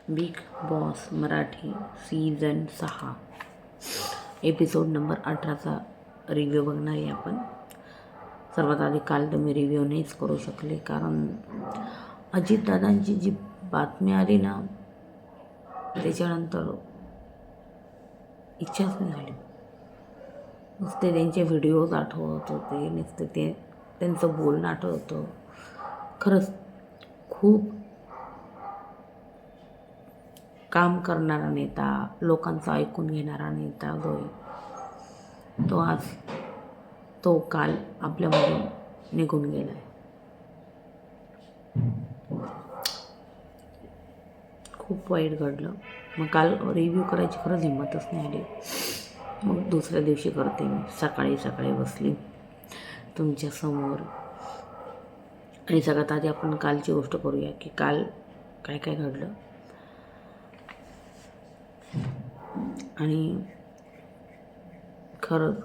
Big Boss Marathi season 6 episode number 18चा review बघणार आहे आपण. सर्वात आधी काल तर मी रिव्ह्यू नाहीच करू शकले, कारण अजितदादांची जी बातमी आली ना त्याच्यानंतर इच्छाच नाही झाली. नुसते त्यांचे व्हिडिओज आठवत होते, नुसते त्यांचं बोलणं आठवत होतं. खरंच खूप काम करणारा नेता, लोकांचं ऐकून घेणारा नेता जो आहे तो काल आपल्यामधून निघून गेला आहे. खूप वाईट घडलं. मग काल रिव्ह्यू करायची खरंच हिंमतच नाही आली. मग दुसऱ्या दिवशी करते मी. सकाळी बसली तुमच्यासमोर आणि सगळ्यात आधी आपण कालची गोष्ट करूया की काल काय काय घडलं. आणि खरंच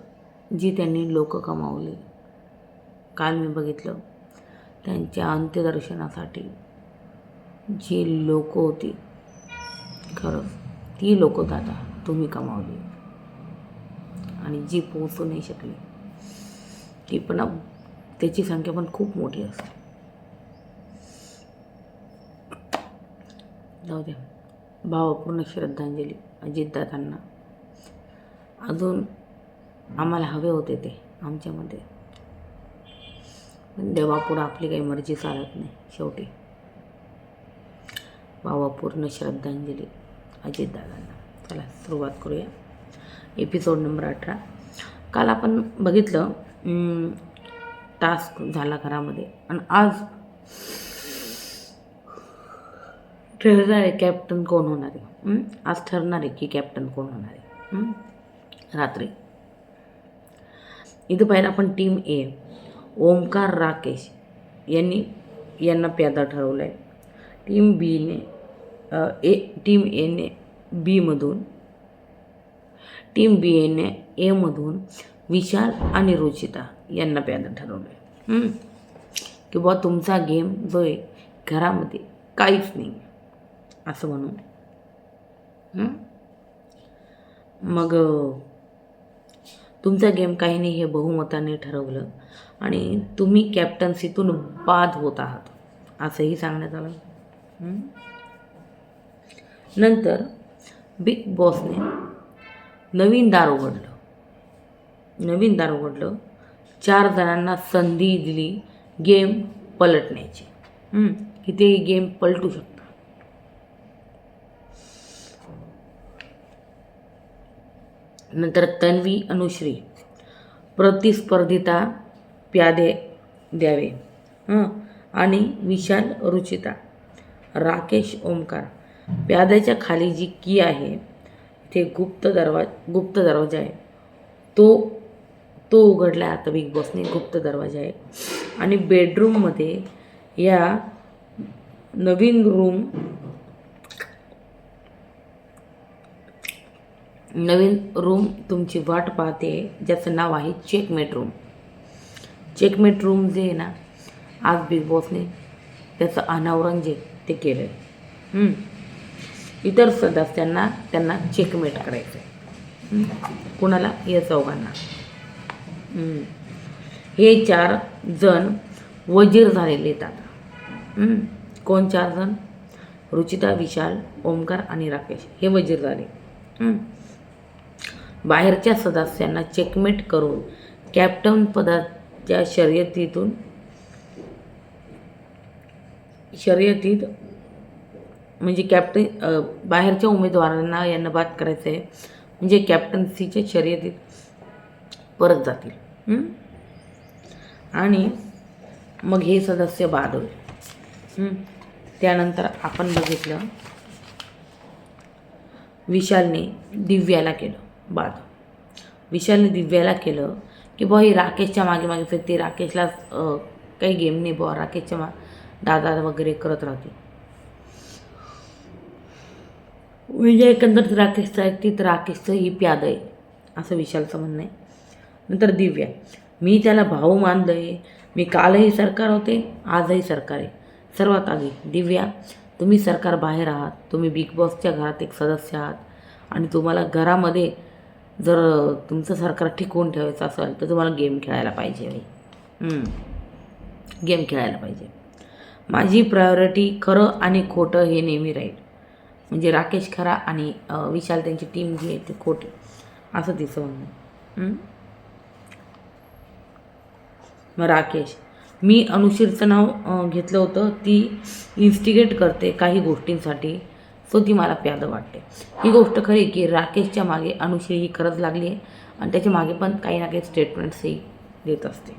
जी त्यांनी लोक कमावली, काल मी बघितलं त्यांच्या अंत्यदर्शनासाठी जी लोक होती, खरंच ती लोक दादा तुम्ही कमावली. आणि जी पोहोचू नाही शकली ती पण त्याची संख्या पण खूप मोठी असते. जाऊ द्या. भावपूर्ण श्रद्धांजली अजितदादांना. अजून आम्हाला हवे होते ते आमच्यामध्ये, पण देवापुढं आपली काही मर्जी चालत नाही. शेवटी भावपूर्ण श्रद्धांजली अजितदादांना. चला सुरुवात करूया. Episode number 18. काल आपण बघितलं टास्क झाला घरामध्ये, आणि आज ठरणार आहे कॅप्टन कोण होणार आहे. आज ठरणार आहे की कॅप्टन कोण होणार आहे. रात्री इथं पाहिलं आपण टीम ए ओमकार राकेश यांना प्यादा ठरवलं आहे. टीम एने बीमधून, टीम बी एने एमधून विशाल आणि रुचिता यांना प्यादा ठरवलं आहे की बुवा तुमचा गेम जो आहे घरामध्ये काहीच नाही असं म्हणून. मग तुमचा गेम काही नाही हे बहुमताने ठरवलं आणि तुम्ही कॅप्टन्सीतून बाद होत आहात असंही सांगण्यात आलं. नंतर बिग बॉसने नवीन दार उघडलं. 4 जणांना संधी दिली गेम पलटण्याची, की ते गेम पलटू शकतात. नंतर तन्वी अनुश्री प्रतिस्पर्धिता प्यादे द्यावे, आणि विशाल रुचिता राकेश ओमकार. प्याद्याच्या खाली जी की आहे ते गुप्त दरवाजा आहे, तो उघडला आहे आता बिग बॉसने. गुप्त दरवाजा आहे आणि बेडरूममध्ये या नवीन रूम तुमची वाट पाहते, ज्याचं नाव आहे चेकमेट रूम जे आहे ना, आज बिग बॉसने त्याचं अनावरण जे ते केलं आहे. इतर सदस्यांना त्यांना चेकमेट करायचं आहे. कुणाला? या चौघांना. हे 4 जण वजीर झालेले आहेत आता. कोण 4 जण? रुचिता, विशाल, ओमकार आणि राकेश हे वजीर झाले. बाहेरच्या सदस्यांना चेकमेट करून कॅप्टन पदाच्या शर्यतीत म्हणजे बाहेरच्या उमेदवारांना यांना बाद करायचं आहे, म्हणजे कॅप्टन्सीच्या शर्यतीत परत जातील. आणि मग हे सदस्य बाद होईल. त्यानंतर आपण बघितलं विशालने दिव्याला केलं बाद. विशालने दिव्याला केलं की बुवा ही राकेशच्या मागे फिरते, राकेशला काही गेम नाही बुवा, राकेशच्या दादा वगैरे करत राहते. म्हणजे एकंदरीत राकेशचं ऐकते तर राकेशचं ही प्याद आहे असं विशालचं म्हणणं आहे. नंतर दिव्या, मी त्याला भाऊ मानलं आहे, मी कालही सरकार होते आजही सरकार आहे. सर्वात आधी दिव्या, तुम्ही सरकार बाहेर आहात, तुम्ही बिग बॉसच्या घरात एक सदस्य आहात आणि तुम्हाला घरामध्ये जर तुमचं सरकार टिकवून ठेवायचं असेल तर तुम्हाला गेम खेळायला पाहिजे बाई. गेम खेळायला पाहिजे. माझी प्रायोरिटी खरं आणि खोटं हे नेहमी राहील. म्हणजे राकेश खरा आणि विशाल त्यांची टीम जी आहे ती खोटी, असं तिचं म्हणणं. मग राकेश, मी अनुशीरचं नाव घेतलं होतं. ती इन्स्टिगेट करते काही गोष्टींसाठी, सो ती मला प्यादं वाटते. ही गोष्ट खरी की राकेशच्या मागे अनुश्री ही खरंच लागली आहे आणि त्याच्या मागे पण काही ना काही स्टेटमेंट्सही देत असते.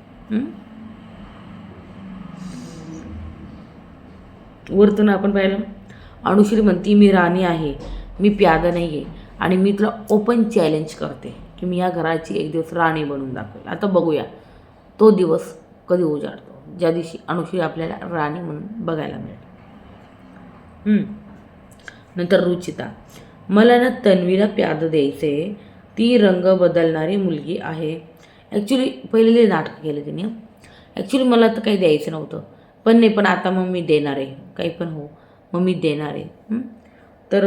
वरतून आपण पाहिलं, अनुश्री म्हणती मी राणी आहे, मी प्यादं नाही आहे आणि मी तुला ओपन चॅलेंज करते की मी या घराची एक दिवस राणी बनवून दाखवेल. आता बघूया तो दिवस कधी उजाडतो, ज्या दिवशी अनुश्री आपल्याला राणी म्हणून बघायला मिळेल. नंतर रुचिता, मला ना तन्वीला प्यादं द्यायचे, ती रंग बदलणारी मुलगी आहे. ॲक्च्युली पहिले नाटक केलं तिने. ॲक्च्युली मला तर काही द्यायचं नव्हतं, पण आता मग मी देणार आहे, काही पण हो मग मी देणार आहे. तर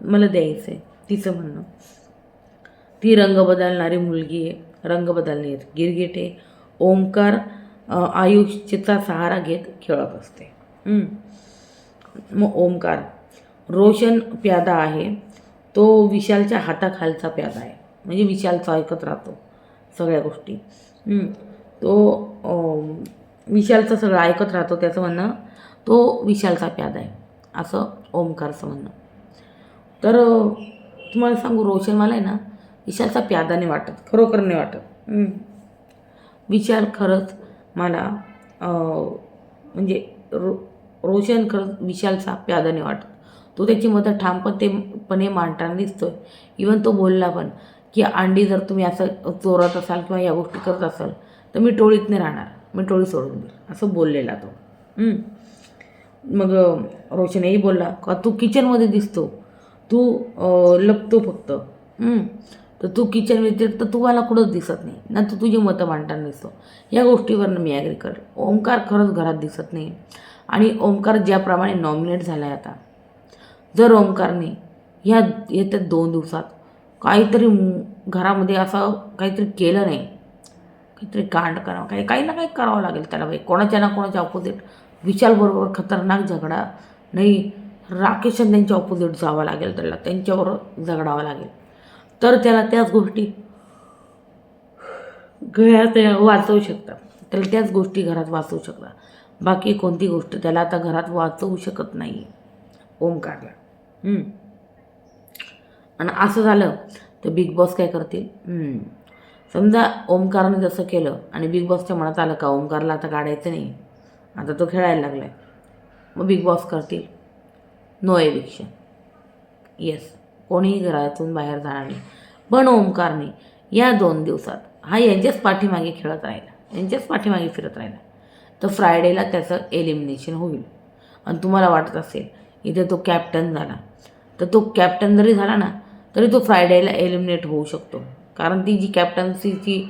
मला द्यायचं आहे तिचं म्हणणं. ती रंग बदलणारी मुलगी आहे, रंग बदलणे गिरगिटे. ओंकार आयुष्याचा सहारा घेत खेळत असते. मग ओंकार, रोशन प्यादा आहे, तो विशालच्या हाताखालचा प्यादा आहे, म्हणजे विशालचा ऐकत राहतो सगळ्या गोष्टी. तो विशालचं सगळं ऐकत राहतो, त्याचं म्हणणं तो विशालचा प्यादा आहे असं ओमकारचं म्हणणं. तर तुम्हाला सांगू, रोशन मला आहे ना विशालचा प्यादा नाही वाटत, खरोखर नाही वाटत. विशाल खरंच मला म्हणजे रोशन खरंच विशालचा प्यादा नाही वाटत. तो त्याची मतं ठामपणे मांडताना दिसतोय. इवन तो बोलला पण की अंडी जर तुम्ही असं चोरत असाल किंवा या गोष्टी करत असाल तर मी टोळीत नाही राहणार, मी टोळी सोडून देईल असं बोललेला तो. मग रोशनही बोलला का तू किचनमध्ये दिसतो, तू लपतो फक्त, तर तू किचन व्यतिरिक्त तुम्हाला कुठंच दिसत नाही ना, तू तुझी मतं मांडताना दिसतो. या गोष्टीवरनं मी ॲग्री करेल. ओंकार खरंच घरात दिसत नाही आणि ओंकार ज्याप्रमाणे नॉमिनेट झाला आहे आता, जर ओंकारने येत्या 2 दिवसात काहीतरी घरामध्ये असं काहीतरी केलं नाही, काहीतरी कांड करावं, काही ना काही करावं लागेल त्याला बाई. कोणाच्या ना कोणाच्या ऑपोजिट विशालबरोबर खतरनाक झगडा नाही, राकेश आणि त्यांच्या ऑपोजिट जावं लागेल त्याला, त्यांच्याबरोबर झगडावं लागेल, तर त्याला त्याच गोष्टी घरात वाचवू शकतात, त्याला त्याच गोष्टी घरात वाचवू शकतात. बाकी कोणती गोष्ट त्याला आता घरात वाचवू शकत नाही ओमकारला. आणि असं झालं तर बिग बॉस काय करतील? समजा ओमकारने जसं केलं आणि बिग बॉसच्या मनात आलं का ओमकारला आता काढायचं नाही, आता तो खेळायला लागला आहे, मग बिग बॉस करतील नो एविक्शन. येस, कोणीही घरातून बाहेर जाणार नाही. पण ओमकारने या 2 दिवसात हा यांच्याच पाठीमागे खेळत राहिला, यांच्याच पाठीमागे फिरत राहिला, तर फ्रायडेला त्याचं एलिमिनेशन होईल. आणि तुम्हाला वाटत असेल इथे तो कॅप्टन झाला, तर तो कॅप्टन जरी झाला ना तरी तो फ्रायडेला एलिमिनेट होऊ शकतो, कारण ती जी कॅप्टन्सीची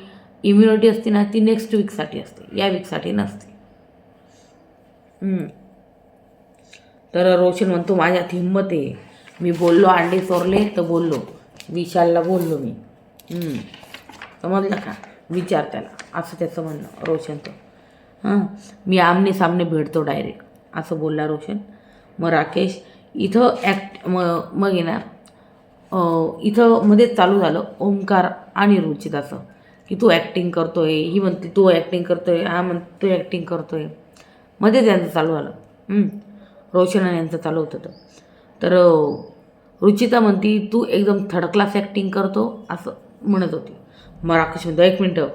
इम्युनिटी असते ना ती नेक्स्ट वीकसाठी असते, या वीकसाठी नसते. तर रोशन म्हणतो माझ्यात हिंमत आहे, मी बोललो अंडे चोरले तर बोललो, विशालला बोललो मी. समजलं का? विचार त्याला, असं त्याचं म्हणणं रोशन. तो मी आमने सामने भेटतो डायरेक्ट असं बोलला रोशन. मग राकेश इथं मग येणार इथं मध्ये चालू झालं ओमकार आणि रुचिताचं की तू ॲक्टिंग करतोय, ही म्हणते तू ॲक्टिंग करतोय, हा म्हणतो तू ॲक्टिंग करतोय, मध्ये त्यांचं चालू झालं. रोशन आणि यांचं चालू होतं. तर रुचिता म्हणती तू एकदम थर्ड क्लास ॲक्टिंग करतो असं म्हणत होती. मग राकेश म्हणतो 1 मिनटं,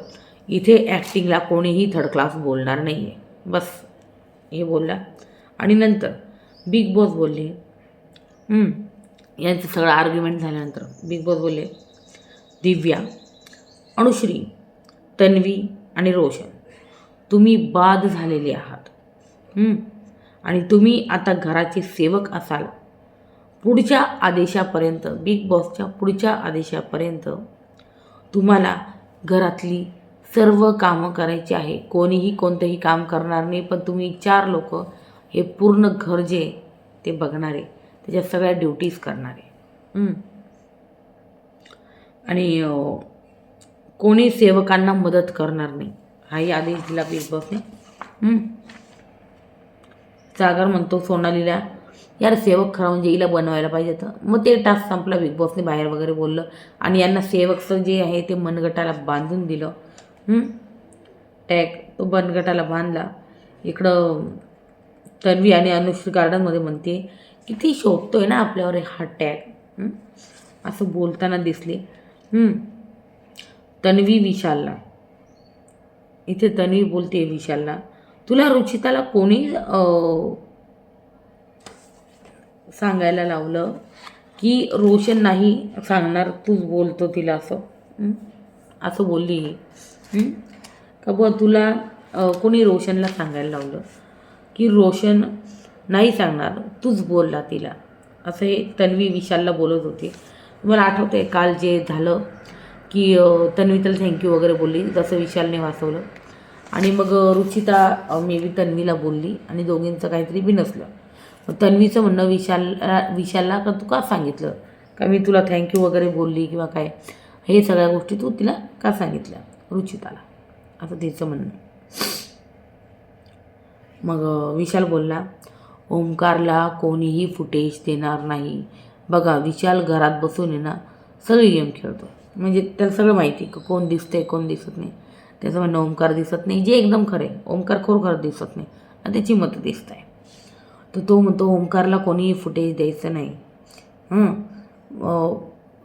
इथे ॲक्टिंगला कोणीही थर्ड क्लास बोलणार नाही आहे, बस हे बोलला. आणि नंतर बिग बॉस बोलले, यांचं सगळं आर्ग्युमेंट झाल्यानंतर बिग बॉस बोलले दिव्या, अनुश्री, तन्वी आणि रोशन तुम्ही बाद झालेले आहात आणि तुम्ही आता घराचे सेवक असाल. पुढच्या आदेशापर्यंत, बिग बॉसच्या पुढच्या आदेशापर्यंत तुम्हाला घरातली सर्व कामं करायची आहे. कोणीही कोणतंही काम करणार नाही, पण तुम्ही 4 लोक हे पूर्ण घर जे ते बघणारे, त्याच्या सगळ्या ड्युटीज करणारे. आणि कोणी सेवकांना मदत करणार नाही, हाही आदेश दिला बिग बॉसने. सागर म्हणतो सोनालीला, यार सेवक खरं म्हणजे हिला बनवायला पाहिजे होतं. मग ते टास्क संपला, बिग बॉसने बाहेर वगैरे बोललं आणि यांना सेवकचं जे आहे ते मनगटाला बांधून दिलं. टॅग तो मनगटाला बांधला. इकडं तन्वी आणि अनुश्री गार्डनमध्ये म्हणते किती शोभतोय ना आपल्यावर हा टॅग, असं बोलताना दिसले. तन्वी विशालला, इथे तन्वी बोलते विशालला, तुला रुचिताला कोणी सांगायला लावलं की रोशन नाही सांगणार, तूच बोलतो तिला असं बोलली का बुवा, तुला कोणी रोशनला सांगायला लावलं की रोशन नाही सांगणार, तूच बोलला तिला, असं हे तन्वी विशालला बोलत होती. मला आठवतं आहे काल जे झालं की तन्वी त्याला थँक्यू वगैरे बोलली, जसं विशालने वाचवलं. आणि मग रुचिता मे बी तन्वीला बोलली आणि दोघींचं काहीतरी बिनसलं. मग तन्वीचं म्हणणं विशालला का तू का सांगितलं, का मी तुला थँक्यू वगैरे बोलली किंवा काय, हे सगळ्या गोष्टी तू तिला का सांगितल्या रुचिताला, असं तिचं म्हणणं. मग विशाल बोलला, ओमकारला कोणीही फुटेज देणार नाही. बघा विशाल घरात बसून आहे ना सगळी गेम खेळतो, म्हणजे त्याला सगळं माहिती की कोण दिसतंय कोण दिसत नाही. त्याचं म्हणणं ओमकार दिसत नाही, जे एकदम खरं आहे, ओमकार खरोखर दिसत नाही आणि त्याची मतं दिसत आहे. तर तो म्हणतो ओमकारला कोणीही फुटेज द्यायचं नाही.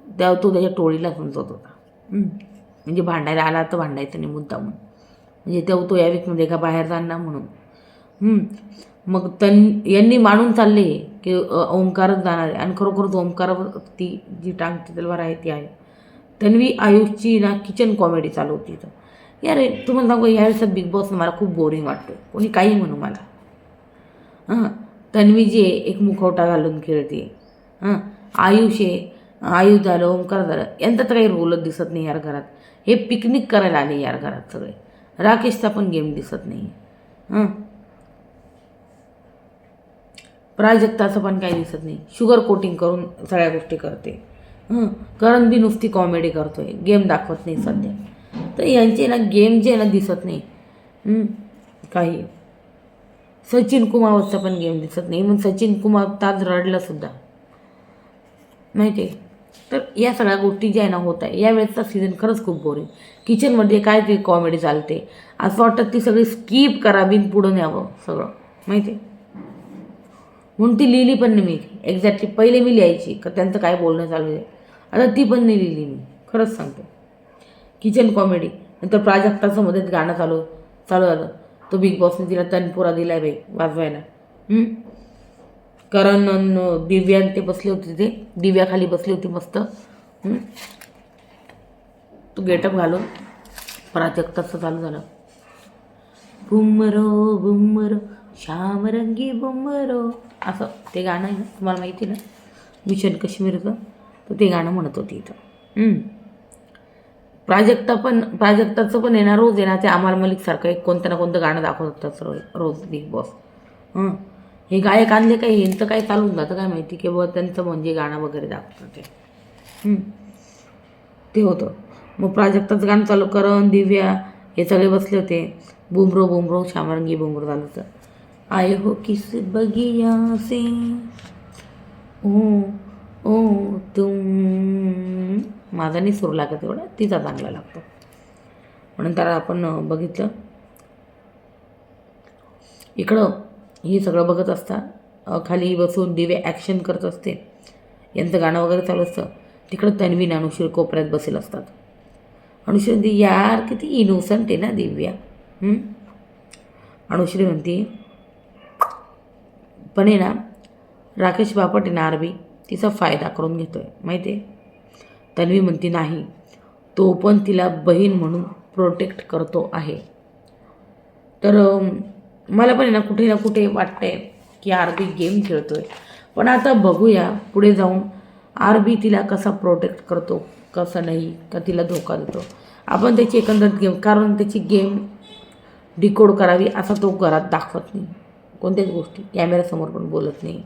तेव्हा तो त्याच्या टोळीला समजत होता, म्हणजे भांडायला आला तर भांडायचं नाही मुद्दामून, म्हणजे तेव्हा तो या वीकमध्ये का बाहेर जाणार म्हणून. मग यांनी मानून चालले की ओमकारच जाणार आहे आणि खरोखरच ओमकारवर ती जी टांगती तलवार आहे ती आहे. तन्वी आयुषची ना किचन कॉमेडी चालू होती. तर यार तुम्हाला सांगू यावेळेस बिग बॉस मला खूप बोरिंग वाटतं, कोणी काही म्हणू मला. तन्वी जी आहे एक मुखवटा घालून खेळते, आयुष आहे, आयुष झालं ओमकार झालं, यांचा तर काही रोलच दिसत नाही यार घरात. हे पिकनिक करायला आले यार घरात सगळे. राकेशचा पण गेम दिसत नाही. प्राजक्ताचं पण काही दिसत नाही, शुगर कोटिंग करून सगळ्या गोष्टी करते. करण बी नुसती कॉमेडी करतोय, गेम दाखवत नाही सध्या. तर यांचे ना गेम जे ना दिसत नाही काही. सचिन कुमावतचा पण गेम दिसत नाही, मग सचिन कुमावत आज रडलासुद्धा माहिती आहे. तर या सगळ्या गोष्टी ज्या आहे ना होत आहे. यावेळेसचा सीझन खरंच खूप बोरिंग. किचनमध्ये काय ती कॉमेडी चालते, असं वाटतं ती सगळी स्किप करावी पुढं न्यावं सगळं माहिती आहे. म्हणून ती लिहिली पण नाही मी एक्झॅक्टली. पहिले मी लिहायची का त्यांचं काय बोलणं चालू आहे, आता ती पण नाही लिहिली मी, खरंच सांगतो. Kitchen comedy. नंतर प्राजक्ताचं मध्येच गाणं चालू झालं, तो बिग बॉसने तिला तनपुरा दिला आहे बाई वाजवायला. करण दिव्या ते बसले होते, ते दिव्या खाली बसली होती मस्त. तो गेटअप घालून प्राजक्ताचं चालू झालं, बुमरो बुमरो श्याम रंगी बुमरो, असं ते गाणं आहे ना, तुम्हाला माहिती ना मिशन काश्मीरचं, तर ते गाणं म्हणत होती इथं. प्राजक्ताचं पण येणार रोज येणार ते अमाल मलिकसारखं एक कोणतं ना कोणतं गाणं दाखवत होतात रोज बिग बॉस. हे गायक आणले काही यांचं काय चालून जातं काय माहिती, की बाबा त्यांचं म्हणजे गाणं वगैरे दाखवतात ते होतं. मग प्राजक्ताचं गाणं चालू, करण दिव्या हे सगळे बसले होते. बुमरो बुमरो श्यामरंगी बुमरो झालं तर आए हो किस बगिया से ओ तुम, माझा नाही सूर लागत एवढा, तिचा चांगला लागतो. म्हणून त्याला आपण बघितलं इकडं हे सगळं बघत असता खाली बसून दिव्या ॲक्शन करत असते, यांचं गाणं वगैरे चालू असतं. तिकडं तन्वी अनुश्री कोपऱ्यात बसेल असतात. अनुश्री म्हणते यार किती इनोसंट आहे ना दिव्या. अनुश्री म्हणते पण आहे ना राकेश बापट आहे ना आरबी तिचा फायदा करून घेतो आहे माहिती आहे. तन्वी म्हणते नाही, तो पण तिला बहीण म्हणून प्रोटेक्ट करतो आहे. तर मला पण आहे ना कुठे वाटतंय की आरबी गेम खेळतो आहे. पण आता बघूया पुढे जाऊन आरबी तिला कसा प्रोटेक्ट करतो कसं नाही, का तिला धोका देतो. आपण त्याची एकंदरीत गेम, कारण त्याची गेम डिकोड करावी असं तो घरात दाखवत नाही कोणत्याच गोष्टी कॅमेऱ्यासमोर पण बोलत नाही.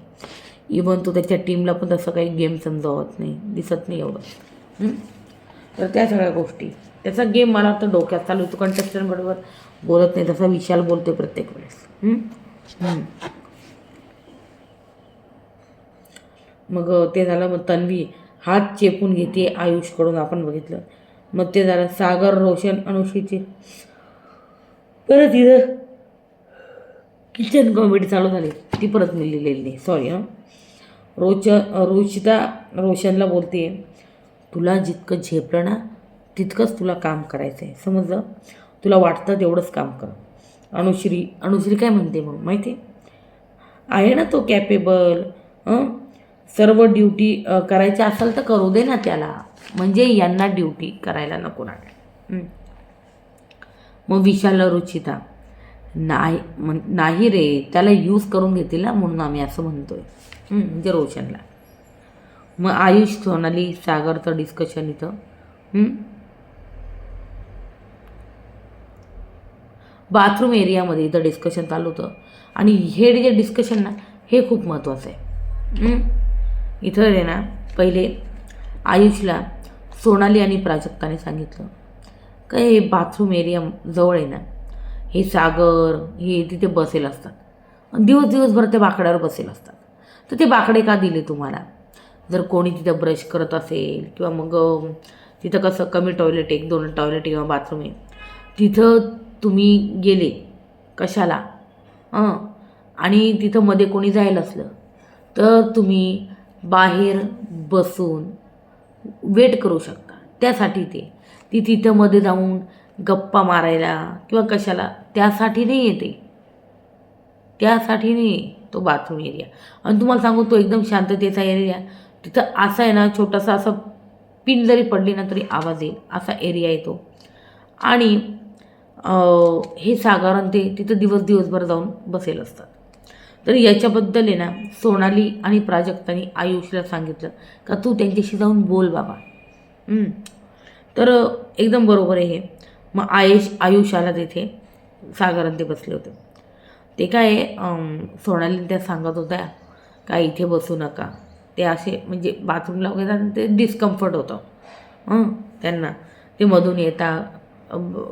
इवन तो त्याच्या टीमला पण तसं काही गेम समजावत नाही, दिसत नाही एवढं. तर त्या सगळ्या गोष्टी त्याचा गेम मला वाटतं डोक्यात चालू. तो कंटेस्टंटबरोबर बोलत नाही, तसा विशाल बोलते प्रत्येक वेळेस. मग ते झालं. मग तन्वी हात चेपून घेते आयुषकडून, आपण बघितलं. मग ते झालं. सागर, रोशन, अनुश्रीची परत इथं किचन कॉमेडी चालू झाली. ती परत मी लिहिलेली नाही, सॉरी. रुचिता रोशनला बोलते, तुला जितकं झेपलं ना तितकंच तुला काम करायचं आहे, समजलं. तुला वाटतं तेवढंच काम कर. अनुश्री काय म्हणते मग माहिती आहे ना, तो कॅपेबल. सर्व ड्युटी करायची असेल तर करू दे ना त्याला, म्हणजे यांना ड्युटी करायला नको ना. मग विशाल, रुचिता, नाही रे, त्याला यूज करून घेतील ना, म्हणून आम्ही असं म्हणतोय, म्हणजे रोशनला. मग आयुष, सोनाली, सागरचं डिस्कशन इथं बाथरूम एरियामध्ये इथं डिस्कशन चालू होतं. आणि हे जे डिस्कशन ना हे खूप महत्त्वाचं आहे. इथं आहे ना, पहिले आयुषला सोनाली आणि प्राजक्ताने सांगितलं का हे बाथरूम एरिया जवळ आहे ना, हे सागर हे तिथे बसेल असतात, दिवसभर ते बाकड्यावर बसेल असतात. तर ते बाकडे का दिले तुम्हाला? जर कोणी तिथं ब्रश करत असेल किंवा मग तिथं कसं कमी टॉयलेट, 1-2 टॉयलेट किंवा बाथरूम आहे, तिथं तुम्ही गेले कशाला? आणि तिथं मध्ये कोणी जायला असलं तर तुम्ही बाहेर बसून वेट करू शकता. त्यासाठी ती तिथं मध्ये जाऊन गप्पा मारायला किंवा कशाला, त्यासाठी नाही येते, त्यासाठी नाही तो बाथरूम एरिया. आणि तुम्हाला सांगू, तो एकदम शांततेचा एरिया. तिथं असा आहे ना, छोटासा असं पिन जरी पडली ना तरी आवाज येईल असा एरिया येतो. आणि हे साधारण ते तिथं दिवसभर जाऊन बसेल असतात. तर याच्याबद्दल आहे ना, सोनाली आणि प्राजक्तानी आयुषला सांगितलं का तू त्यांच्याशी जाऊन बोल बाबा. तर एकदम बरोबर आहे हे. मग आयुष आला तिथे, साधारण ते बसले होते. ते काय सोनाली त्या सांगत होत्या का इथे बसू नका, ते असे म्हणजे बाथरूमला वगैरे ते डिस्कम्फर्ट होतं त्यांना, ते मधून येता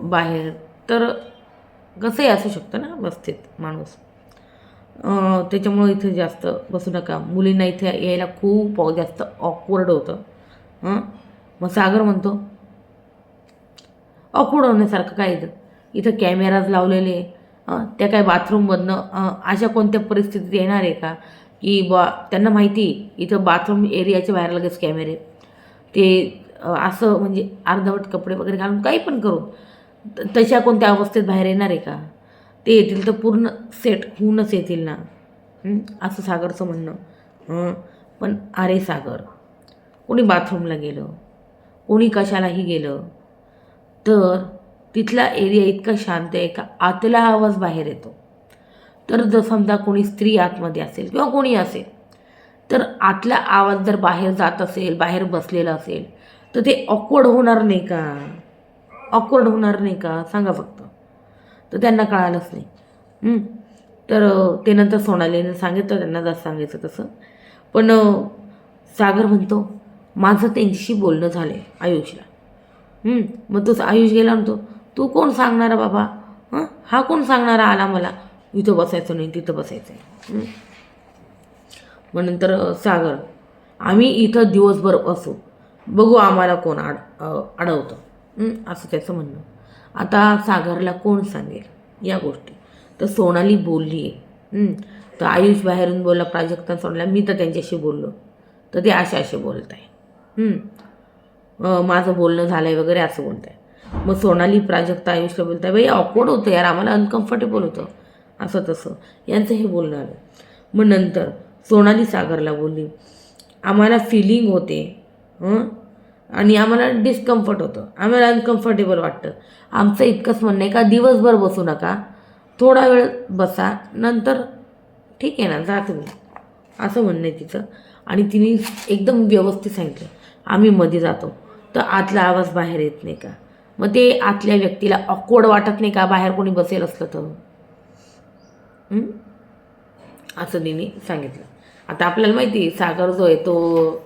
बाहेर. तर कसंही असू शकतं ना बसतेत माणूस, त्याच्यामुळं इथे जास्त बसू नका. मुलींना इथे यायला खूप जास्त ऑकवर्ड होतं. मग सागर म्हणतो ऑकवर्ड होण्यासारखं काय इथं कॅमेराज लावलेले, त्या काय बाथरूममधनं अशा कोणत्या परिस्थितीत येणार आहे का की त्यांना माहिती इथं बाथरूम एरियाच्या बाहेर लगेच कॅमेरे, ते असं म्हणजे अर्धवट कपडे वगैरे घालून काही पण करून तशा कोणत्या अवस्थेत बाहेर येणार आहे का? ते येतील तर पूर्ण सेट होऊनच येतील ना, असं सागरचं म्हणणं. पण अरे सागर, कोणी बाथरूमला गेलं, कोणी कशालाही गेलं तर तिथला एरिया इतका शांत आहे का आतला आवाज बाहेर येतो. तर जर समजा कोणी स्त्री आतमध्ये असेल किंवा कोणी असेल, तर आतला आवाज जर बाहेर जात असेल, बाहेर बसलेला असेल, तर ते ऑकवर्ड होणार नाही का? ऑकवर्ड होणार नाही का सांगा फक्त. तर त्यांना कळालंच नाही. तर ते नंतर सोनालीने सांगितलं त्यांना जसं सांगायचं तसं. पण सागर म्हणतो माझं त्यांच्याशी बोलणं झालं आहे आयुषला. मग तो आयुष गेला म्हणतो तू कोण सांगणारा बाबा? हा कोण सांगणारा आला मला इथं बसायचं नाही तिथं बसायचं आहे? मग नंतर सागर, आम्ही इथं दिवसभर बसू, बघू आम्हाला कोण अडवतं, असं त्याचं म्हणणं. आता सागरला कोण सांगेल या गोष्टी? तर सोनाली बोलली आहे. तर आयुष बाहेरून बोलला, प्राजक्ता सोडला, मी तर त्यांच्याशी बोललो, तर ते असे बोलत आहे, माझं बोलणं झालं आहे वगैरे असं बोलत आहे. मग सोनाली प्राजक्ता आयुषला बोलत आहे, बाई ऑकवर्ड होतं यार, आम्हाला अनकम्फर्टेबल होतं, असं तसं यांचं हे बोलणं आलं. मग नंतर सोनाली सागरला बोलली, आम्हाला फिलिंग होते आणि आम्हाला डिस्कम्फर्ट होतं, आम्हाला अनकम्फर्टेबल वाटतं. आमचं इतकंच म्हणणं आहे का दिवसभर बसू नका, थोडा वेळ बसा, नंतर ठीक आहे ना जा तुम्ही, असं म्हणणं आहे तिचं. आणि तिने एकदम व्यवस्थित सांगितलं, आम्ही मध्ये जातो तर आतला आवाज बाहेर येत नाही का? मग ते आतल्या व्यक्तीला ऑकवर्ड वाटत नाही का बाहेर कोणी बसेल असलं तर? असं तिने सांगितलं. आता आपल्याला माहिती आहे सागर जो आहे तो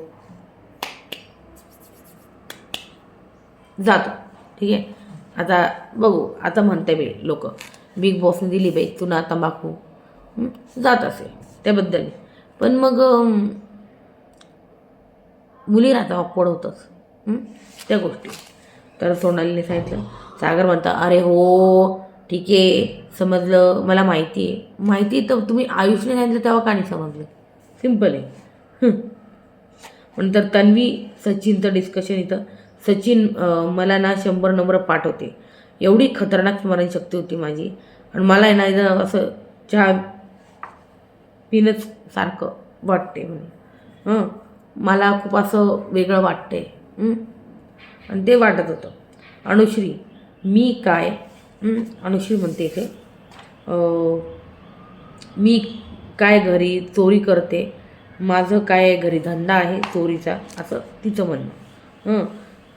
जातो, ठीक आहे. आता बघू, आता म्हणते बे लोक बिग बॉसने दिली बाई तुला तंबाखू, जात असेल त्याबद्दल. पण मग मुली राहता ऑकवर्ड होतंच त्या गोष्टी. तर सोनालीने सांगितलं. सागर म्हणता अरे हो ठीक आहे समजलं, मला माहिती आहे. माहिती तर तुम्ही आयुषने सांगितलं तेव्हा का नाही समजलं? सिम्पल आहे. नंतर तन्वी सचिनचं डिस्कशन इथं. सचिन मला ना 100 नंबर पाठवते, एवढी खतरनाक स्मरणशक्ती होती माझी. आणि मला आहे ना इथं असं चहा पिणंच सारखं वाटते म्हणे. मला खूप असं वेगळं वाटते. आणि ते वाटत होतं. अनुश्री मी काय अनुश्री म्हणते इथे मी काय घरी चोरी करते, माझं काय घरी धंदा आहे चोरीचा, असं तिचं म्हणणं.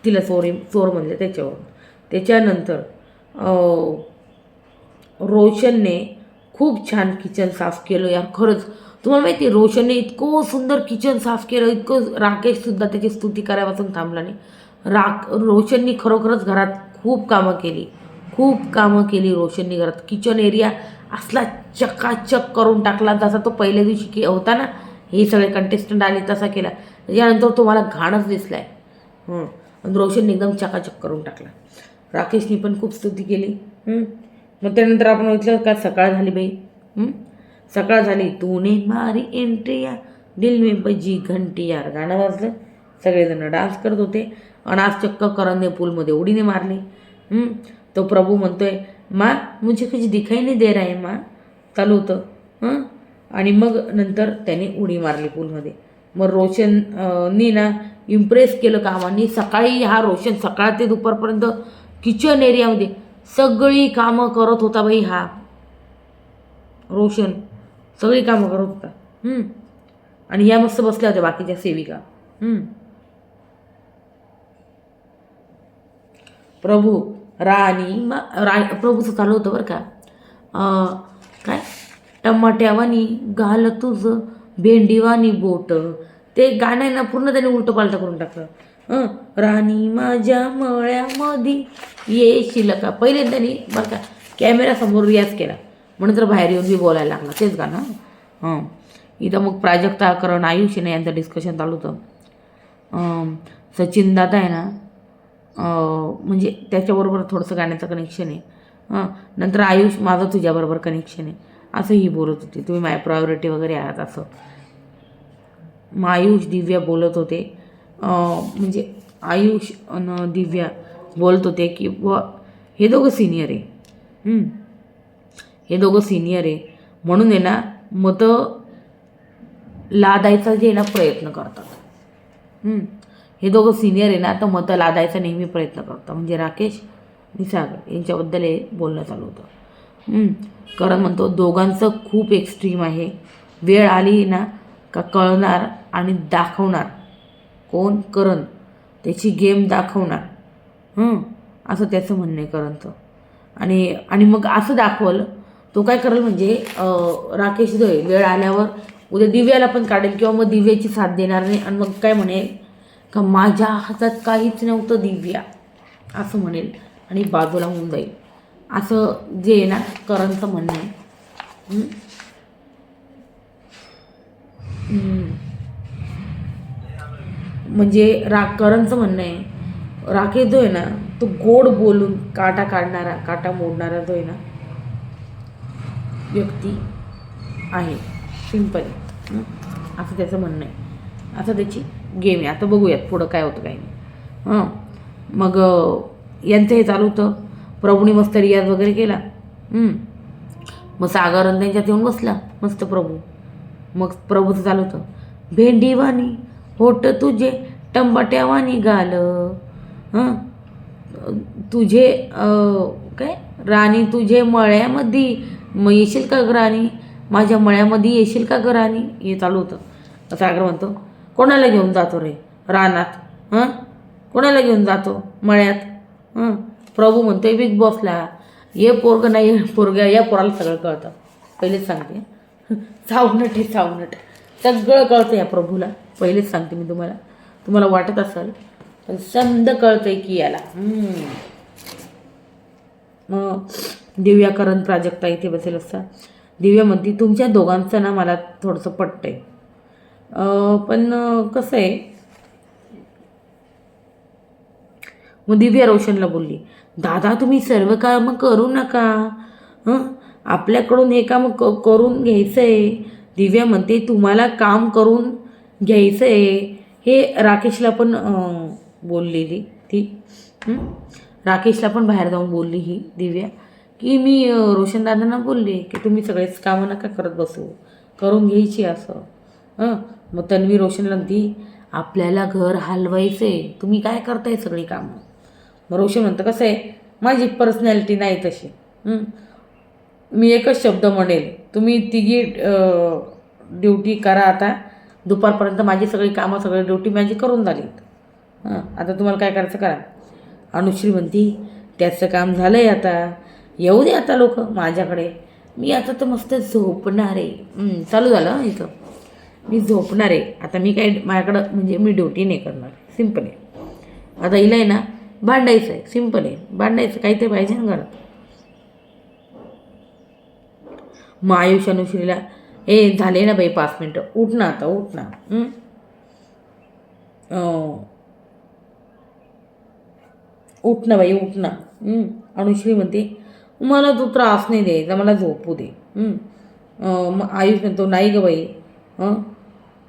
तिला चोर म्हणले त्याच्यावर. त्याच्यानंतर रोशनने खूप छान किचन साफ केलं यार. खरंच तुम्हाला माहिती आहे रोशनने इतकं सुंदर किचन साफ केलं, इतकं राकेशसुद्धा त्याची स्तुती करायपासून थांबला नाही. रोशननी खरोखरच घरात खूप कामं केली रोशननी घरात. किचन एरिया असला चकाचक करून टाकला जसा तो पहिल्या दिवशी होता ना, हे सगळे कंटेस्टंट आले तसा केला. त्याच्यानंतर तो मला घाणच दिसला आहे. आणि रोशनने एकदम चकाचक करून टाकला. राकेशनी पण खूप स्तुती केली. मग त्यानंतर आपण म्हटलं का सकाळ झाली बाई. सकाळ झाली, तूने मारी एंट्री या दिल में बजी घंटी यार गाणं वाजलं. सगळेजण डान्स करत होते. आणि आज चक्क करणने पूलमध्ये उडीने मारली. तो प्रभू म्हणतोय माँ मुझे कुछ दिखाई नहीं दे रहा है माँ, चालू होतं. आणि मग नंतर त्याने उडी मारली पूलमध्ये. मग रोशननी ना इम्प्रेस केलं कामांनी. सकाळी हा रोशन सकाळ ते दुपारपर्यंत किचन एरियामध्ये सगळी कामं करत होता बाई. हा रोशन सगळी कामं करत होता. आणि या मस्त बसल्या होत्या बाकीच्या सेविका. प्रभू प्रभूचं चालू होतं बरं का. काय टमाट्यावानी घाल तुझं भेंडीवानी बोट, ते गाणं आहे ना पूर्ण त्याने उलटं पालटं करून टाकलं. राणी माझ्या मळ्यामध्ये येशील का, पहिले त्यांनी बरं का कॅमेरासमोर रियाज केला, म्हणून तर बाहेर येऊन मी बोलायला लागला तेच गाणं. इथं मग प्राजक्ता करण आयुषने यांचं डिस्कशन चालू होतं. सचिन दादा आहे ना म्हणजे त्याच्याबरोबर थोडंसं गाण्याचं कनेक्शन आहे. नंतर आयुष माझं तुझ्याबरोबर कनेक्शन आहे असं ही बोलत होती. तुम्ही माय प्रायोरिटी वगैरे आहात असं. मग आयुष दिव्या बोलत होते. म्हणजे आयुष आणि दिव्या बोलत होते की हे दोघं सिनियर आहे. हे दोघं सिनियर आहे म्हणून आहे ना मतं लादायचा जे ना प्रयत्न करतात. हे दोघं सिनियर आहे ना तर मतं लादायचा नेहमी प्रयत्न करतात. म्हणजे राकेश आणि सागर यांच्याबद्दल हे बोलणं चालू होतं. करण म्हणतो दोघांचं खूप एक्स्ट्रीम आहे, वेळ आली ना का कळणार आणि दाखवणार. कोण? करण त्याची गेम दाखवणार. असं त्याचं म्हणणं आहे करणचं. आणि मग असं दाखवलं तो काय करेल म्हणजे राकेश जो आहे वेळ आल्यावर उद्या दिव्याला पण काढेल किंवा मग दिव्याची साथ देणार नाही. आणि मग काय म्हणेल का माझ्या हातात काहीच नव्हतं दिव्या असं म्हणेल आणि बाजूला होऊन जाईल. असं जे आहे ना करणचं म्हणणं आहे. म्हणजे करणचं म्हणणं आहे राकेश जो आहे ना तो गोड बोलून काटा काढणारा काटा मोडणारा जो आहे ना व्यक्ती आहे. सिंपल असं त्याचं म्हणणं आहे. असं त्याची गेम आहे. आता बघूयात पुढं काय होतं काय नाही. मग यांचं हे चालू होतं. प्रभूने मस्त रियाज वगैरे केला. मग सागरन त्यांच्यात येऊन बसला मस्त प्रभू. मग प्रभूचं चालू होतं भेंडीवाणी होट तुझे टमाट्यावानी गाल, तुझे काय राणी तुझे मळ्यामध्ये मग येशील का ग राणी, माझ्या मळ्यामध्ये येशील का ग राणी, हे चालू होतं. सागर म्हणतो कोणाला घेऊन जातो रे रानात, कोणाला घेऊन जातो मळ्यात. प्रभू म्हणतोय बिग बॉसला. हे पोरगं नाही पोरग्या या पोराला सगळं कळतं पहिलेच सांगते. सावनट हे सावनट सगळं कळतं या प्रभूला. पहिलेच सांगते मी तुम्हाला, तुम्हाला वाटत असेल पण समद कळतंय की याला. मग दिव्याकरण प्राजक्ता इथे बसेल असता. दिव्या म्हणते तुमच्या दोघांचं ना मला थोडंसं पटतंय, पण कसं आहे. मग दिव्या रोशनला बोलली, दादा तुम्ही सर्व कामं करू नका, आपल्याकडून हे काम करून घ्यायचं आहे. दिव्या म्हणते तुम्हाला काम करून घ्यायचं आहे. हे राकेशला पण बोललेली ती. राकेशला पण बाहेर जाऊन बोलली ही दिव्या, की मी रोशनदादांना बोलले की तुम्ही सगळेच कामं नका करत बसू, करून घ्यायची असं. मग तन्वी रोशनला म्हणती आपल्याला घर हलवायचं आहे, तुम्ही काय करताय सगळी कामं. मग रोशन म्हणतं कसं आहे, माझी पर्सनॅलिटी नाही तशी. मी एकच शब्द म्हणेल, तुम्ही तिघी ड्युटी करा आता दुपारपर्यंत. माझी सगळी कामं सगळी ड्युटी माझी करून झालीत. आता तुम्हाला काय करायचं करा. अनुश्री म्हणती त्याचं काम झालं आहे, आता येऊ दे आता लोक माझ्याकडे, मी आता तर मस्त झोपणार आहे. चालू झालं इथं, मी झोपणार आहे आता. मी काय माझ्याकडं म्हणजे मी ड्युटी नाही करणार, सिम्पल आहे. आता हिला आहे ना भांडायचं आहे, सिम्पल आहे, भांडायचं काहीतरी पाहिजे ना घरात. मग आयुष अनुश्रीला झाले ना बाई 5 मिनटं, उठ ना आता, उठ ना. उठ ना बाई, उठ ना. अनुश्री म्हणते मला तू त्रास नाही द्यायचा, मला झोपू दे. मग आयुष म्हणतो नाही ग बाई,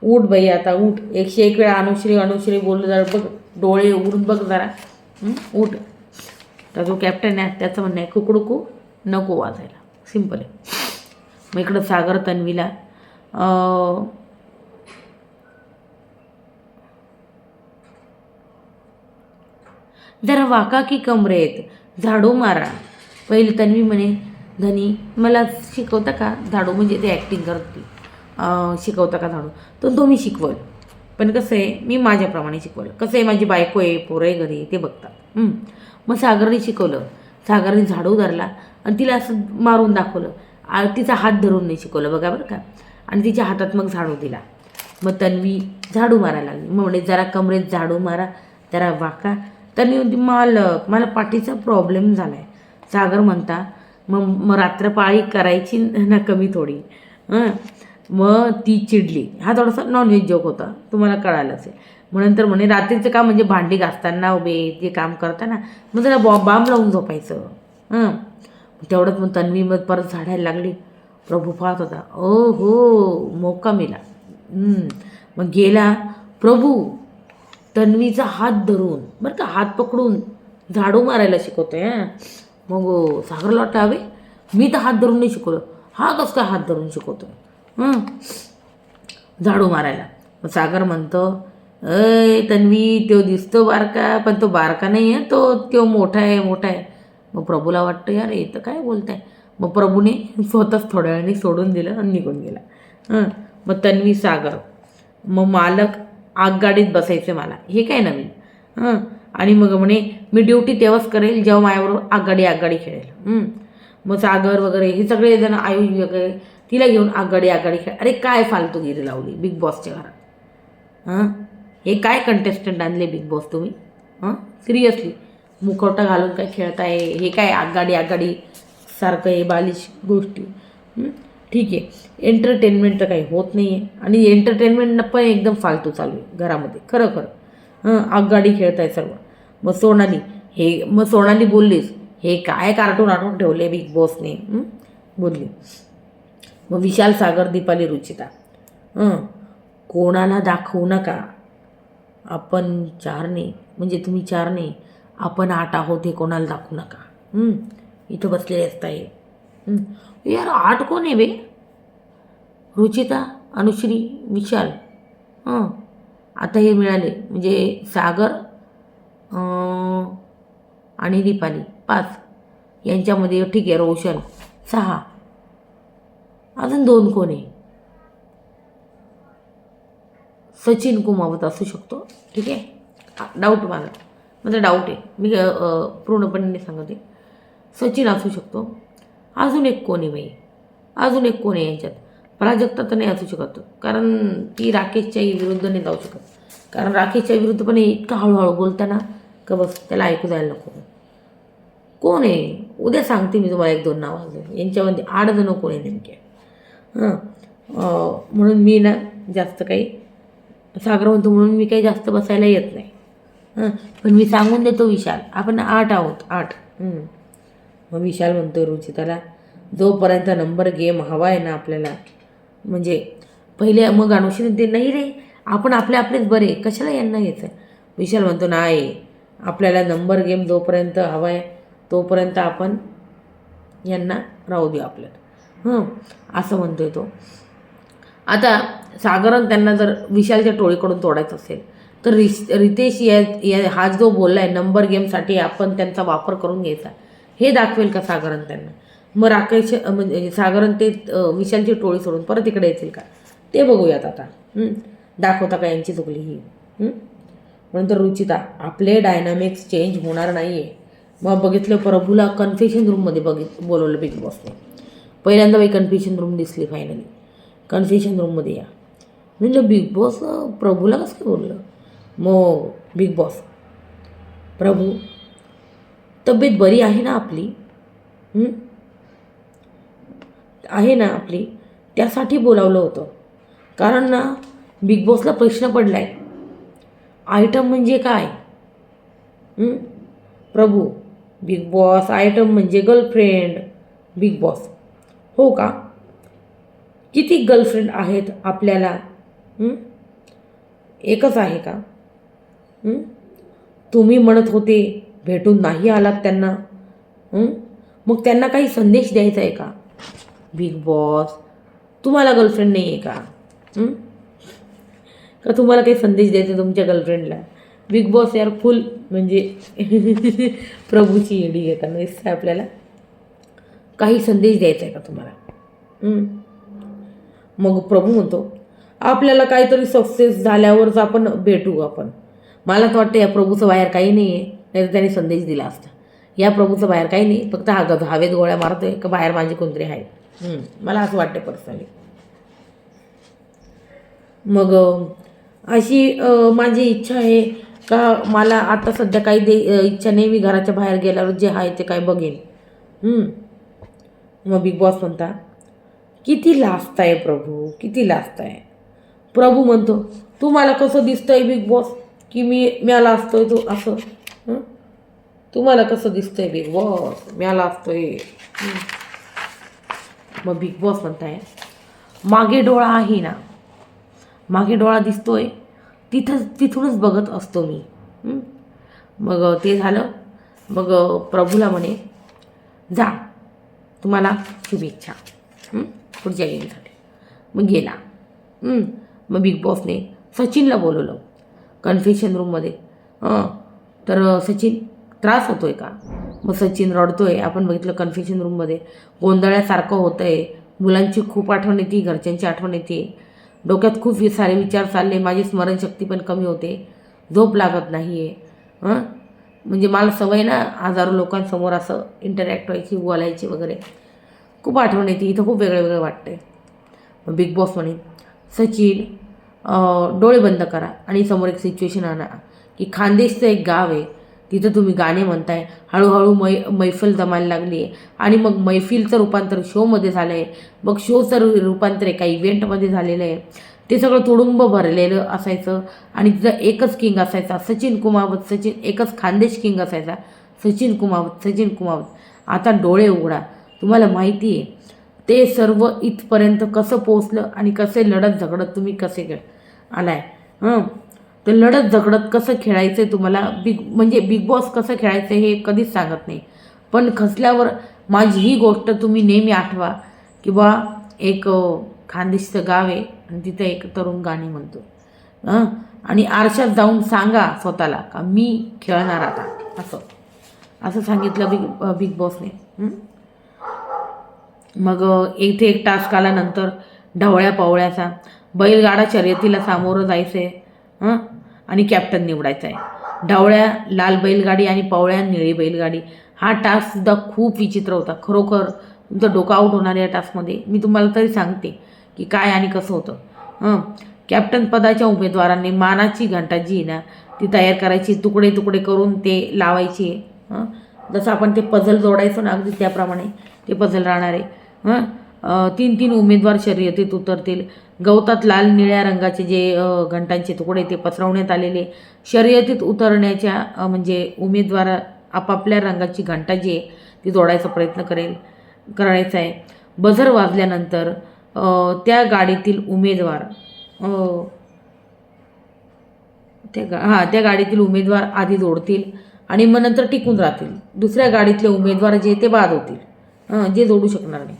उठ बाई आता, उठ. 101 वेळा अनुश्री अनुश्री बोललं जरा बघ, डोळे उघडून बघ जरा, उठ. तर जो कॅप्टन आहे त्याचं म्हणणं आहे कुकडुकू नको वाजायला, सिम्पल आहे. मग इकडं सागर तन्वीला जरा वाका की कमरेत, झाडू मारा. पहिले तन्वी म्हणे धनी मला शिकवता का झाडू, म्हणजे ते ॲक्टिंग करते, शिकवता का झाडू. तर तो मी शिकवल, पण कसं आहे मी माझ्याप्रमाणे शिकवलं. कसं आहे माझी बायको आहे, पोरं आहे घरी, ते बघतात. मग सागरने शिकवलं, सागरने झाडू धरला आणि तिला असं मारून दाखवलं. तिचा हात धरून नाही शिकवलं बघा बरं का, आणि तिच्या हातात मग झाडू दिला. मग तन्वी झाडू मारायला लागली. मग म्हणजे जरा कमरेत झाडू मारा, जरा वाका. तन्वी म्हणते मला पाठीचा प्रॉब्लेम झाला आहे. सागर म्हणता मग रात्रपाळी करायची ना कमी थोडी. मग ती चिडली. हा थोडासा नॉनव्हेज जोक होता, तुम्हाला कळालं असेल. मग नंतर म्हणे रात्रीचं काम म्हणजे भांडी घासताना उभे जे काम करताना मग जरा बाम लावून झोपायचं. तेवढंच मग तन्वी मग परत झाडायला लागली. प्रभू पाहत होता, ओ हो मोका मिला. मग गेला प्रभू तन्वीचा हात धरून बरं का, हात पकडून झाडू मारायला शिकवतोय. मग सागरला वाटतं हवे मी तर हात धरून नाही शिकवलं, हा कसं काय हात धरून शिकवतोय झाडू मारायला. मग सागर म्हणतो तन्वी तो दिसतो बारका, पण तो बारका नाही आहे, तो मोठा आहे मोठा आहे. मग प्रभूला वाटतं यार हे तर काय बोलताय. मग प्रभूने स्वतःच थोड्या वेळाने सोडून दिलं आणि निघून गेला. मग तन्वी सागर मग मालक आगगाडीत बसायचे मला, हे काय नवीन. आणि मग म्हणे मी ड्युटी तेव्हाच करेल जेव्हा माझ्याबरोबर आगगाडी खेळेल. मग सागर वगैरे हे सगळे जण आयुष वगैरे तिला घेऊन आगगाडी खेळ. अरे काय फालतूगिरी लावली बिग बॉसच्या घरात. हे काय कंटेस्टंट आणले बिग बॉस तुम्ही, सिरियसली मुखवटा घालून काय खेळताय, हे काय आगगाडी सारखं हे बालिश गोष्टी. ठीक आहे एंटरटेनमेंट तर काही होत नाही आहे, आणि एंटरटेनमेंट पण एकदम फालतू चालू आहे घरामध्ये खरं. आगगाडी खेळताय सर्व. मग सोनाली बोललीस हे काय कार्टून आठवून ठेवले बिग बॉसने, बोलली. मग विशाल सागर दीपाली रुचिता कोणाला दाखवू नका, आपण 4 नाही, म्हणजे तुम्ही 4 नाही आपण 8 आहोत हे कोणाला दाखवू नका. इथं बसलेले असताय यार 8 कोण आहे बे, रुचिता अनुश्री विशाल. आता हे मिळाले म्हणजे सागर आणि दीपाली 5, यांच्यामध्ये ठीक आहे रोशन 6, अजून 2 कोण आहे, सचिन कुमावत असू शकतो. ठीक आहे डाऊट माझा डाऊट आहे, मी पूर्णपणे सांगते. सचिन असू शकतो. अजून एक कोण आहे बाई, अजून एक कोण आहे यांच्यात, प्राजक्ता तर नाही असू शकत, कारण ती राकेशच्या विरुद्ध नाही जाऊ शकत, कारण राकेशच्या विरुद्ध पण इतकं हळूहळू बोलताना का बस त्याला ऐकू जायला नको. कोण आहे उद्या सांगते मी तुम्हाला 1-2 नाव अजून, यांच्यामध्ये 8 जण कोण आहे नेमके. म्हणून मी ना जास्त काही सागर म्हणतो म्हणून मी काही जास्त बसायला येत नाही. पण मी सांगून देतो विशाल, आपण 8 आहोत 8. मग विशाल म्हणतो रुचिताला, जोपर्यंत नंबर गेम हवा आहे ना आपल्याला, म्हणजे पहिले मग अनुषीने ते नाही रे आपण आपलेच बरे, कशाला यांना घ्यायचं. विशाल म्हणतो नाही, आपल्याला नंबर गेम जोपर्यंत हवा आहे तोपर्यंत आपण यांना राहू देऊ आपल्याला. असं म्हणतोय तो. आता सागरन त्यांना जर विशालच्या टोळीकडून तोडायचं असेल तर रितेश हा जो बोलला आहे नंबर गेमसाठी आपण त्यांचा वापर करून घ्यायचा, हे दाखवेल का सागरन त्यांना. मग राकेश म्हणजे सागरन ते विशालची टोळी सोडून परत इकडे येतील का ते बघूयात आता. दाखवता का यांची चुकली ही. नंतर रुचिता, आपले डायनामिक्स चेंज होणार नाही आहे. मग बघितलं प्रभूला कन्फेशन रूममध्ये बोलवलं बिग बॉसने. पहिल्यांदा बाई कन्फेशन रूम दिसली फायनली. कन्फेशन रूममध्ये या म्हणजे बिग बॉस प्रभूला कसं काय बोललं. मग बिग बॉस, प्रभू तब्येत बरी आहे ना आपली, आहे ना आपली, त्यासाठी बोलावलं होतं. कारण ना बिग बॉसला प्रश्न पडला आहे, आयटम म्हणजे काय. प्रभू, बिग बॉस आयटम म्हणजे गर्लफ्रेंड. बिग बॉस, हो का, किती गर्लफ्रेंड आहेत आपल्याला. एकच आहे का. तुम्ही म्हणत होते भेटून नाही आलात त्यांना, मग त्यांना काही संदेश द्यायचा आहे का. बिग बॉस, तुम्हाला गर्लफ्रेंड नाही आहे का, का तुम्हाला काही संदेश द्यायचा तुमच्या गर्लफ्रेंडला. बिग बॉस यार फुल म्हणजे प्रभूची येडी घेताना दिसतं आपल्याला. काही संदेश द्यायचा आहे का तुम्हाला. मग प्रभू म्हणतो आपल्याला काहीतरी सक्सेस झाल्यावरच आपण भेटू आपण. मला तर वाटतं या प्रभूचं बाहेर काही नाही आहे, नाही तर त्यांनी संदेश दिला असता. या प्रभूचं बाहेर काही नाही, फक्त हवेत गोळ्या मारतोय का बाहेर माझी कोणतरी आहे. मला असं वाटतं पर्सनली. मग अशी माझी इच्छा आहे का, मला आता सध्या काही इच्छा नाही, मी घराच्या बाहेर गेल्यावर जे आहे ते काय बघेन. मग बिग बॉस म्हणता किती लाजताय प्रभू, किती लाजताय. प्रभू म्हणतो तुम्हाला कसं दिसतंय बिग बॉस की म्या लाजतोय तो असं. तुम्हाला कसं दिसतंय बिग बॉस, म्या लाजतोय. मग बिग बॉस म्हणताय मागे डोळा आहे ना, मागे डोळा दिसतोय तिथूनच बघत असतो मी. मग ते झालं. मग प्रभूला म्हणे जा तुम्हाला शुभेच्छा पुढच्या गेमसाठी. मग गेला. मग बिग बॉसने सचिनला बोलवलं कन्फेशन रूममध्ये. तर सचिन त्रास होतो आहे का. मग सचिन रडतो आहे. आपण बघितलं कन्फेशन रूममध्ये गोंधळ्यासारखं होतं आहे. मुलांची खूप आठवण येते, घरच्यांची आठवण येते, डोक्यात खूप सारे विचार चालले, माझी स्मरणशक्ती पण कमी होते, झोप लागत नाही आहे. म्हणजे मला सवय ना हजारो लोकांसमोर असं इंटरॅक्ट व्हायची, बोलायची वगैरे, खूप आठवण येते, इथं खूप वेगळं वेगळं वाटतं आहे. मग बिग बॉस म्हणे सचिन डोळे बंद करा आणि समोर एक सिच्युएशन आणा की खानदेशचं एक गाव आहे, तिथं तुम्ही गाणे म्हणताय, हळूहळू मैफिल जमायला लागली आहे आणि मग मैफिलचं रूपांतर शोमध्ये झालं आहे, मग शोचं रूपांतर एका इव्हेंटमध्ये झालेलं आहे. ते सगळं तुडुंब भरलेलं असायचं आणि तिथं एकच किंग असायचा सचिन कुमावत. सचिन एकच खानदेश किंग असायचा सचिन कुमावत, सचिन कुमावत. आता डोळे उघडा, तुम्हाला माहिती आहे ते सर्व इथपर्यंत कसं पोचलं आणि कसे लढत झगडत तुम्ही कसे आलाय. तर लढत झगडत कसं खेळायचं आहे तुम्हाला, म्हणजे बिग बॉस कसं खेळायचं हे कधीच सांगत नाही, पण खचल्यावर माझी ही गोष्ट तुम्ही नेहमी आठवा की बा एक खानदेशचं गाव आहे आणि तिथं एक तरुण गाणी म्हणतो आणि आरशात जाऊन सांगा स्वतःला का मी खेळणार आता, असं सांगितलं बिग बॉसने. मग इथे एक टास्क आल्यानंतर ढवळ्या पवळ्याचा बैलगाडा शर्यतीला सामोरं जायचं आहे आणि कॅप्टन निवडायचा आहे. ढवळ्या लाल बैलगाडी आणि पवळ्या निळी बैलगाडी. हा टास्कसुद्धा खूप विचित्र होता, खरोखर तुमचं डोकं आऊट होणार या टास्कमध्ये. मी तुम्हाला तरी सांगते की काय आणि कसं होतं. कॅप्टन पदाच्या उमेदवारांनी मानाची घंटा जी आहे ना ती तयार करायची, तुकडे तुकडे करून ते लावायचे. जसं आपण ते पझल जोडायचो ना अगदी त्याप्रमाणे ते पझल राहणार आहे. 3-3 उमेदवार शर्यतीत उतरतील. गवतात लाल निळ्या रंगाचे जे घंटांचे तुकडे ते पसरवण्यात आलेले. शर्यतीत उतरण्याच्या म्हणजे उमेदवार आपापल्या रंगाची घंटा जी आहे ती जोडायचा प्रयत्न करायचा आहे. बझर वाजल्यानंतर त्या गाडीतील उमेदवार त्या गाडीतील उमेदवार आधी जोडतील आणि मग नंतर टिकून राहतील. दुसऱ्या गाडीतले उमेदवार जे ते बाद होतील, जे जोडू शकणार नाही.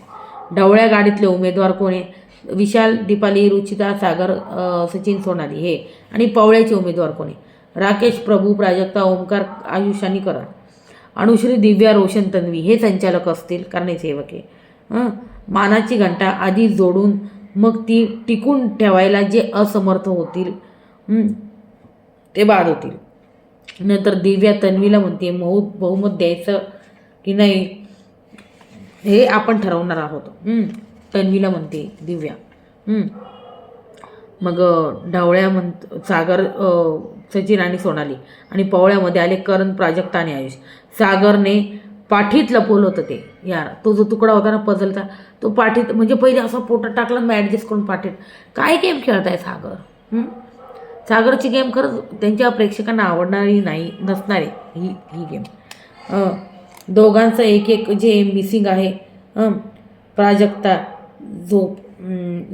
ढवळ्या गाडीतले उमेदवार कोणी? विशाल, दीपाली, रुचिता, सागर, सचिन, सोनाली हे. आणि पवळ्याचे उमेदवार कोणी? राकेश, प्रभू, प्राजक्ता, ओमकार, आयुष आणि करण. अनुश्री, दिव्या, रोशन, तन्वी हे संचालक असतील, कारणे-सेवक आहे. मानाची घंटा आधी जोडून मग ती टिकून ठेवायला जे असमर्थ होतील ते बाद होतील. नंतर दिव्या तन्वीला म्हणते बहुमत द्यायचं की नाही हे आपण ठरवणार आहोत. तन्वीला म्हणते दिव्या. मग ढवळ्या सागर, सचिन आणि सोनाली. आणि पवळ्यामध्ये आले करण, प्राजक्ता आणि आयुष. सागरने पाठीत लपवलं होतं ते यार, तो जो तुकडा होता ना पझलचा तो पाठीत, म्हणजे पहिले असा पोटात टाकला मग ॲडजस्ट करून पाठीत. काय गेम खेळताय सागर? सागरची गेम खरंच त्यांच्या प्रेक्षकांना आवडणारी नसणार आहे ही गेम. दोघांचं एक एक जे मिसिंग आहे. प्राजक्ता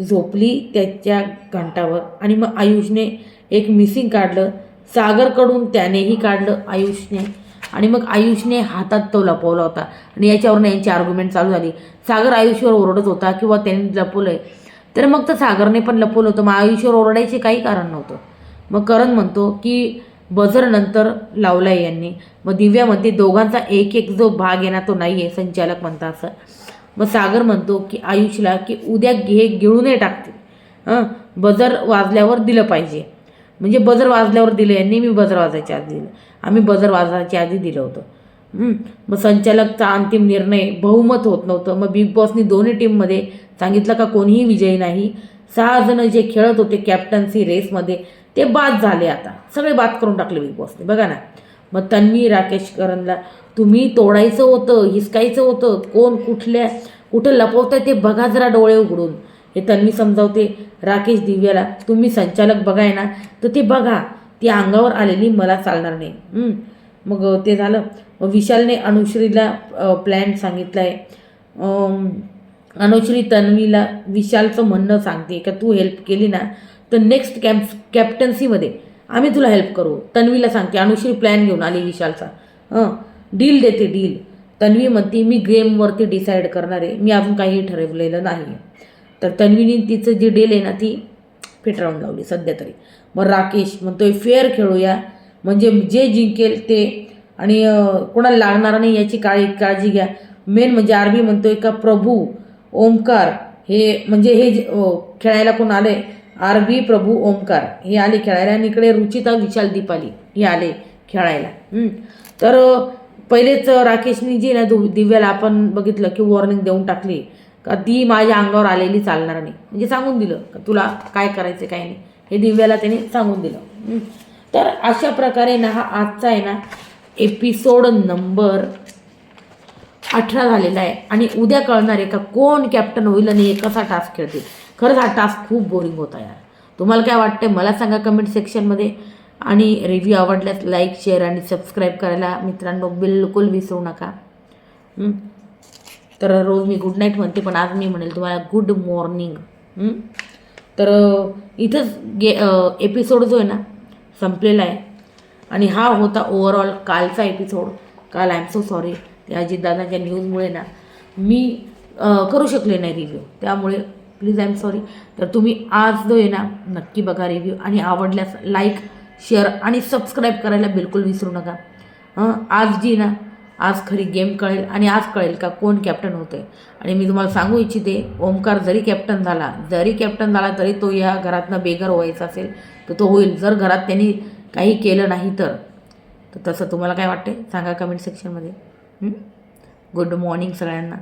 झोपली त्याच्या घंटावर आणि मग आयुषने एक मिसिंग काढलं. सागरकडून त्यानेही काढलं आयुषने आणि मग आयुषने हातात तो लपवला होता आणि याच्यावरून यांची आर्ग्युमेंट चालू झाली. सागर आयुषवर ओरडत होता किंवा त्यांनी लपवलंय तर मग तर सागरने पण लपवलं होतं, मग आयुषवर ओरडायचे काही कारण नव्हतं. मग करण म्हणतो की बझर नंतर लावलाय यांनी. मग दिव्या म्हणते दोघांचा एक एक जो भाग आहे ना तो नाही आहे, संचालक म्हणतात असं. मग सागर म्हणतो की आयुषला की उद्या गिळूनही टाकतील, बझर वाजल्यावर दिलं पाहिजे. म्हणजे बझर वाजल्यावर दिलं यांनी, मी बझर वाजायच्या आधी दिलं, आम्ही बझर वाजायच्या आधी दिलं होतं. मग संचालकचा अंतिम निर्णय बहुमत होत नव्हतं. मग बिग बॉसनी दोन्ही टीममध्ये सांगितलं का कोणीही विजयी नाही. 6 जण जे खेळत होते कॅप्टन्सी रेसमध्ये ते बाद झाले, आता सगळे बाद करून टाकले बिग बॉसने, बघा ना. मग तन्वी राकेश करणला तुम्ही तोडायचं होतं, हिसकायचं होतं, कोण कुठं लपवतंय ते बघा जरा डोळे उघडून, हे तन्वी समजावते राकेश दिव्याला. तुम्ही संचालक बघाय ना तर ते बघा, ती अंगावर आलेली मला चालणार नाही. मग ते झालं. मग विशालने अनुश्रीला प्लॅन सांगितला आहे. अनुश्री तन्वीला विशालचं म्हणणं सांगते का तू हेल्प केली ना तर नेक्स्ट कॅप्टन्सीमध्ये आम्ही तुला हेल्प करू. तन्वीला सांगते, अनुश्री प्लॅन घेऊन आली विशालचा. डील देते डील. तन्वी म्हणते मी गेमवरती डिसाईड करणार आहे, मी अजून काही ठरवलेलं नाही. तर तन्वीने तिचं जी डील आहे ना ती फेटाळून लावली सध्या तरी. मग राकेश म्हणतोय फेअर खेळूया, म्हणजे जे जिंकेल ते आणि कोणाला लागणार नाही याची काळजी घ्या. मेन म्हणजे आरबी म्हणतोय का प्रभू ओमकार हे म्हणजे हे खेळायला कोण आले, आरबी प्रभू ओमकार हे आले खेळायला आणि इकडे रुचिता विशाल दीपाली हे आले खेळायला. तर पहिलेच राकेशनी जी ना दिव्याला आपण बघितलं की वॉर्निंग देऊन टाकली का ती माझ्या अंगावर आलेली चालणार नाही, म्हणजे सांगून दिलं का तुला काय करायचं काय नाही हे दिव्याला त्याने सांगून दिलं. तर अशा प्रकारे ना हा आजचा आहे ना एपिसोड नंबर 18 झालेला आहे आणि उद्या कळणार आहे का कोण कॅप्टन होईल आणि कसा टास्क खेळतील. खरंच हा टास्क खूप बोरिंग होता यार. तुम्हाला काय वाटतं मला सांगा कमेंट सेक्शनमध्ये. आणि रिव्ह्यू आवडल्यास लाईक शेअर आणि सबस्क्राईब करायला मित्रांनो बिलकुल विसरू नका. तर रोज मी गुड नाईट म्हणते पण आज मी म्हणेल तुम्हाला गुड मॉर्निंग. तर इथंच एपिसोड जो आहे ना संपलेला आहे आणि हा होता ओव्हरऑल कालचा एपिसोड. काल आय एम सो सॉरी, त्या अजितदादांच्या न्यूजमुळे ना मी करू शकले नाही रिव्ह्यू, त्यामुळे प्लीज आय एम सॉरी. तर तुम्ही आज जो आहे ना नक्की बघा रिव्ह्यू आणि आवडल्यास लाईक शेअर आणि सबस्क्राईब करायला बिलकुल विसरू नका. आज जी ना आज खरी गेम कळेल आणि आज कळेल का कोण कॅप्टन होतं आहे. आणि मी तुम्हाला सांगू इच्छिते ओमकार जरी कॅप्टन झाला तरी तो या घरातनं बेघर व्हायचा असेल तर तो होईल, जर घरात त्यांनी काही केलं नाही तर तसं तुम्हाला काय वाटते सांगा कमेंट सेक्शनमध्ये. गुड मॉर्निंग सगळ्यांना.